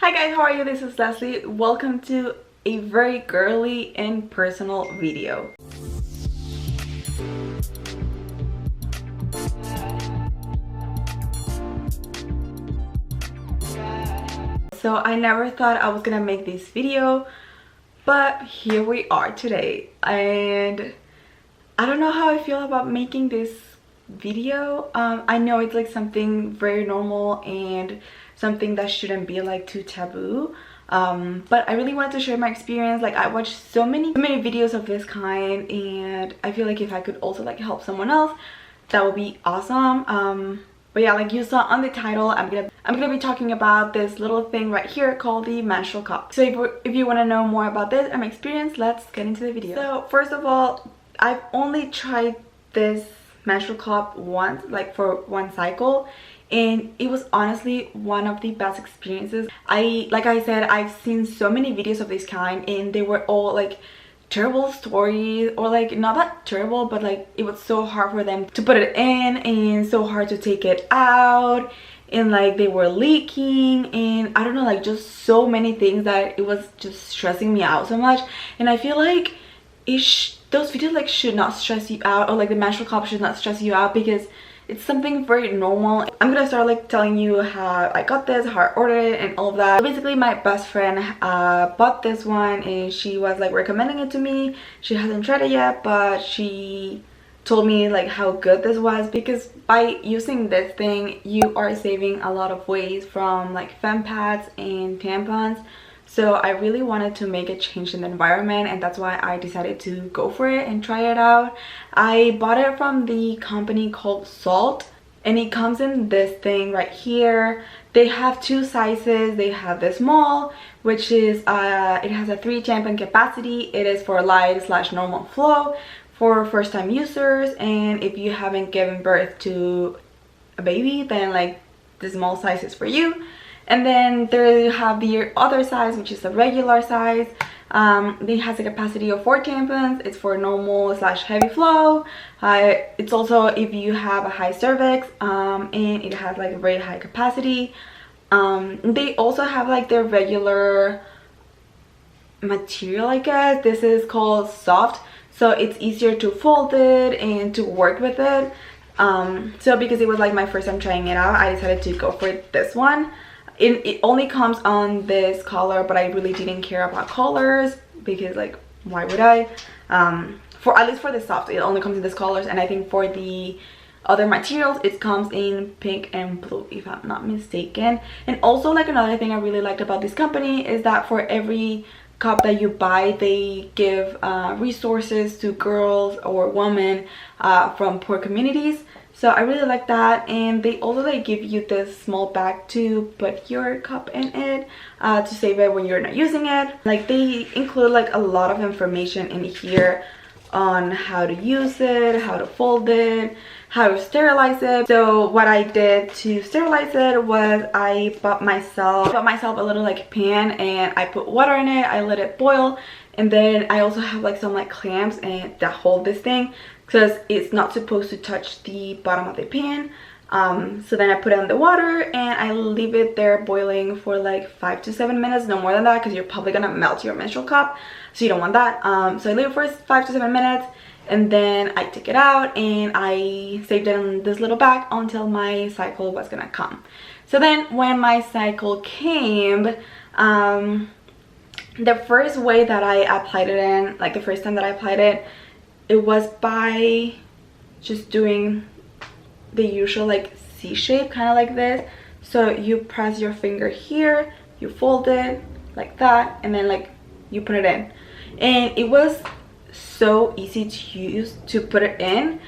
Hi guys, how are you? This is Leslie. Welcome to a very girly and personal video. So I never thought I was gonna make this video, but here we are today. And I don't know how I feel about making this video. I know it's like something very normal and something that shouldn't be like too taboo, but I really wanted to share my experience. Like, I watched so many videos of this kind, and I feel like if I could also like help someone else, that would be awesome. But yeah, like you saw on the title, I'm gonna be talking about this little thing right here called the menstrual cup. So if you want to know more about this and my experience, let's get into the video. So first of all, I've only tried this menstrual cup once, like for one cycle, and it was honestly one of the best experiences. Like I said, I've seen so many videos of this kind, and they were all like terrible stories, or like not that terrible, but like it was so hard for them to put it in and so hard to take it out, and like they were leaking, and I don't know, like just so many things that it was just stressing me out so much. And I feel like those videos like should not stress you out, or like the menstrual cup should not stress you out, because it's something very normal. I'm gonna start like telling you how I got this, how I ordered it, and all of that. Basically, my best friend bought this one, and she was like recommending it to me. She hasn't tried it yet, but she told me like how good this was, because by using this thing you are saving a lot of waste from like fem pads and tampons. So I really wanted to make a change in the environment, and that's why I decided to go for it and try it out. I bought it from the company called Saalt, and it comes in this thing right here. They have two sizes. They have the small, which is it has a 3 tampon capacity. It is for light/normal flow for first-time users, and if you haven't given birth to a baby, then like the small size is for you. And then there you have the other size, which is the regular size. It has a capacity of 4 tampons. It's for normal/heavy flow. It's also if you have a high cervix, and it has like a very high capacity. They also have like their regular material, I guess. This is called soft, so it's easier to fold it and to work with it. So because it was like my first time trying it out, I decided to go for this one. It only comes on this color, but I really didn't care about colors, because like why would I? For at least for the soft, it only comes in this colors, and I think for the other materials it comes in pink and blue, if I'm not mistaken. And also, like, another thing I really liked about this company is that for every cup that you buy, they give resources to girls or women from poor communities. So I really like that. And they also like give you this small bag to put your cup in it, to save it when you're not using it. Like, they include like a lot of information in here on how to use it, how to fold it, how to sterilize it. So what I did to sterilize it was I bought myself a little like pan, and I put water in it. I let it boil, and then I also have like some like clamps and that hold this thing, because it's not supposed to touch the bottom of the pan. So then I put it in the water, and I leave it there boiling for like 5 to 7 minutes, no more than that, because you're probably gonna melt your menstrual cup, so you don't want that. So I leave it for 5 to 7 minutes, and then I took it out and I saved it in this little bag until my cycle was gonna come. So then when my cycle came, the first way that I applied it in, like the first time that I applied it, it was by just doing the usual like C shape, kind of like this. So you press your finger here, you fold it like that, and then like you put it in. And it was so easy to use to put it in.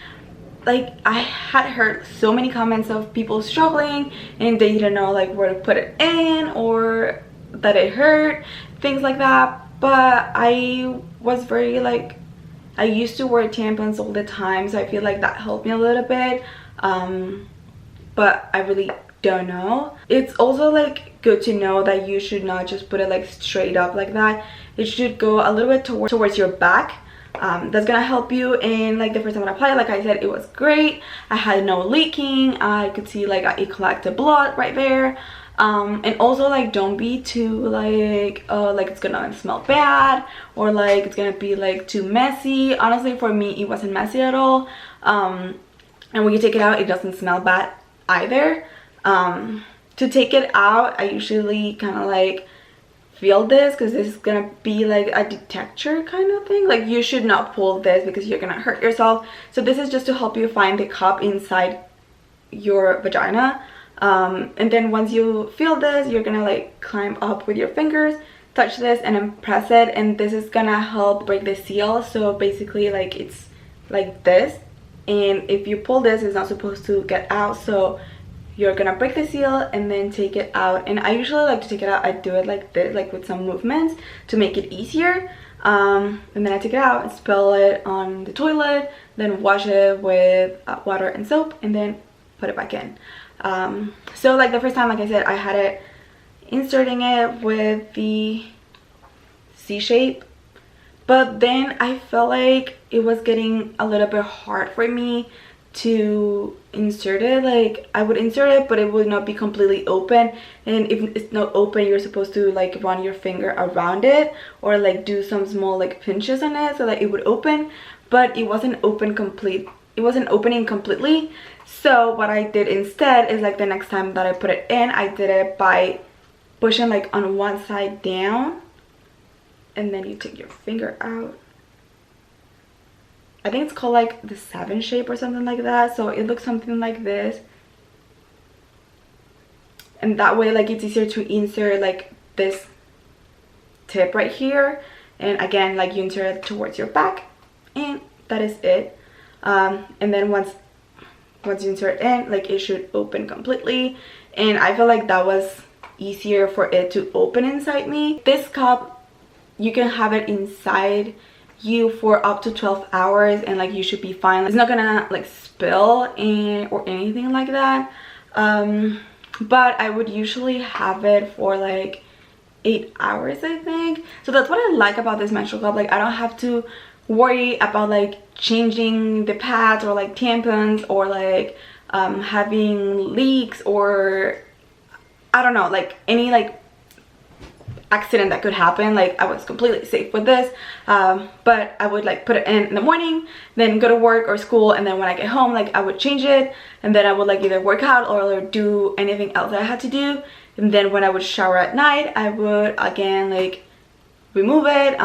Like, I had heard so many comments of people struggling and they didn't know like where to put it in, or that it hurt, things like that. But I was very like, I used to wear tampons all the time, so I feel like that helped me a little bit. But I really don't know. It's also like good to know that you should not just put it like straight up like that. It should go a little bit towards your back. That's gonna help you. And like the first time I applied, like I said, it was great. I had no leaking. I could see like it collected blood right there. And also like don't be too like it's gonna smell bad, or like it's gonna be like too messy. Honestly, for me it wasn't messy at all. And when you take it out, it doesn't smell bad either. To take it out, I usually kind of like feel this, because this is gonna be like a detector kind of thing. Like you should not pull this because you're gonna hurt yourself. So this is just to help you find the cup inside your vagina. And then once you feel this, you're gonna like climb up with your fingers, touch this, and then press it, and this is gonna help break the seal. So basically like it's like this, and if you pull this, it's not supposed to get out. So you're gonna break the seal and then take it out. And I usually like to take it out, I do it like this, like with some movements to make it easier. And then I take it out and spill it on the toilet, then wash it with water and soap, and then put it back in. So like the first time, like I said, I had it inserting it with the C shape, but then I felt like it was getting a little bit hard for me to insert it. Like I would insert it, but it would not be completely open, and if it's not open, you're supposed to like run your finger around it or like do some small like pinches on it so that it would open, but it wasn't opening completely. So what I did instead is, like, the next time that I put it in, I did it by pushing like on one side down, and then you take your finger out. I think it's called like the 7 shape or something like that. So it looks something like this, and that way like it's easier to insert like this tip right here, and again like you insert it towards your back, and that is it. And then once you insert it in, like it should open completely, and I feel like that was easier for it to open inside me. This cup, you can have it inside you for up to 12 hours and like you should be fine. It's not gonna like spill or anything like that. But I would usually have it for like 8 hours, I think. So that's what I like about this menstrual cup. Like I don't have to worry about like changing the pads or like tampons, or like having leaks, or I don't know, like any like accident that could happen. Like I was completely safe with this. But I would like put it in the morning, then go to work or school, and then when I get home, like I would change it, and then I would like either work out or do anything else that I had to do. And then when I would shower at night, I would again like remove it,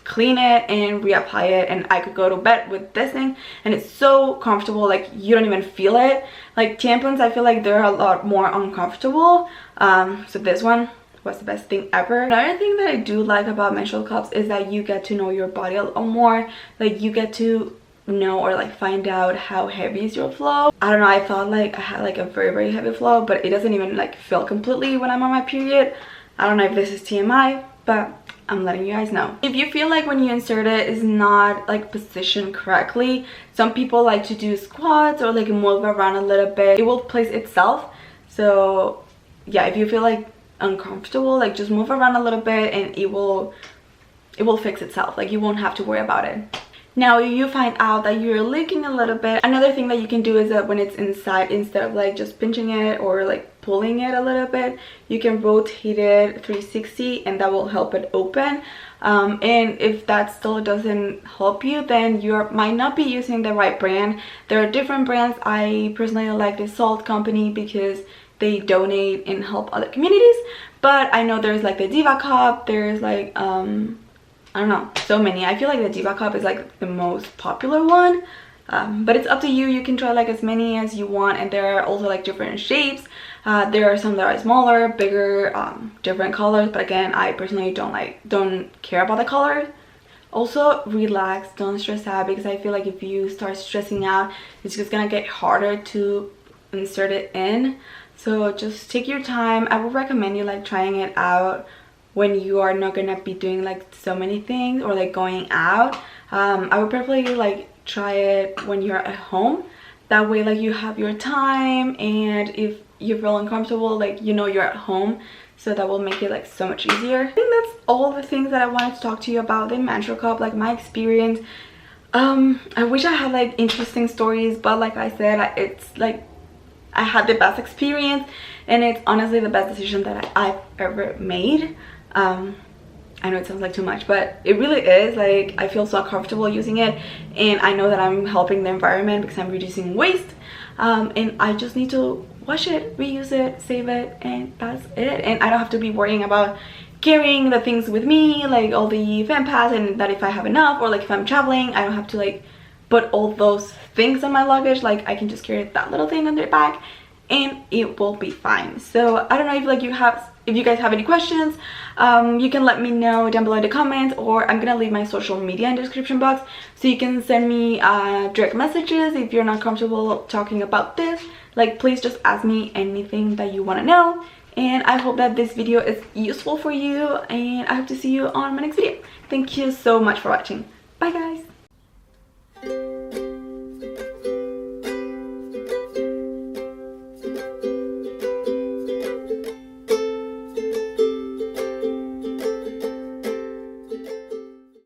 clean it, and reapply it, and I could go to bed with this thing, and it's so comfortable. Like you don't even feel it. Like tampons, I feel like they're a lot more uncomfortable. So this one was the best thing ever. Another thing that I do like about menstrual cups is that you get to know your body a little more. Like you get to know or like find out how heavy is your flow. I don't know, I thought like I had like a very heavy flow, but it doesn't even like feel completely when I'm on my period. I don't know if this is TMI, but I'm letting you guys know. If you feel like when you insert it is not like positioned correctly, some people like to do squats or like move around a little bit, it will place itself. So yeah, if you feel like uncomfortable, like just move around a little bit and it will fix itself. Like you won't have to worry about it. Now if you find out that you're leaking a little bit, another thing that you can do is that when it's inside, instead of like just pinching it or like pulling it a little bit, you can rotate it 360, and that will help it open. And if that still doesn't help you, then you might not be using the right brand. There are different brands. I personally like the Saalt company because they donate and help other communities, but I know there's like the Diva cup, there's like I don't know, so many. I feel like the Diva cup is like the most popular one, but it's up to you. You can try like as many as you want, and there are also like different shapes. There are some that are smaller, bigger, different colors, but again, I personally don't care about the colors. Also, relax, don't stress out, because I feel like if you start stressing out, it's just gonna get harder to insert it in. So just take your time. I would recommend you like trying it out when you are not gonna be doing like so many things or like going out. I would preferably like try it when you're at home. That way like you have your time, and if you feel uncomfortable, like you know you're at home, so that will make it like so much easier. I think that's all the things that I wanted to talk to you about the menstrual cup, like my experience. I wish I had like interesting stories, but like I said, it's like I had the best experience, and it's honestly the best decision that I've ever made. I know it sounds like too much, but it really is. Like, I feel so comfortable using it, and I know that I'm helping the environment because I'm reducing waste, and I just need to wash it, reuse it, save it, and that's it. And I don't have to be worrying about carrying the things with me, like all the fan pads, and that if I have enough, or like if I'm traveling, I don't have to like put all those things in my luggage. Like, I can just carry that little thing under the bag and it will be fine. So I don't know if like if you guys have any questions, you can let me know down below in the comments, or I'm gonna leave my social media in the description box, so you can send me direct messages if you're not comfortable talking about this. Like, please just ask me anything that you want to know, and I hope that this video is useful for you, and I hope to see you on my next video. Thank you so much for watching. Bye guys.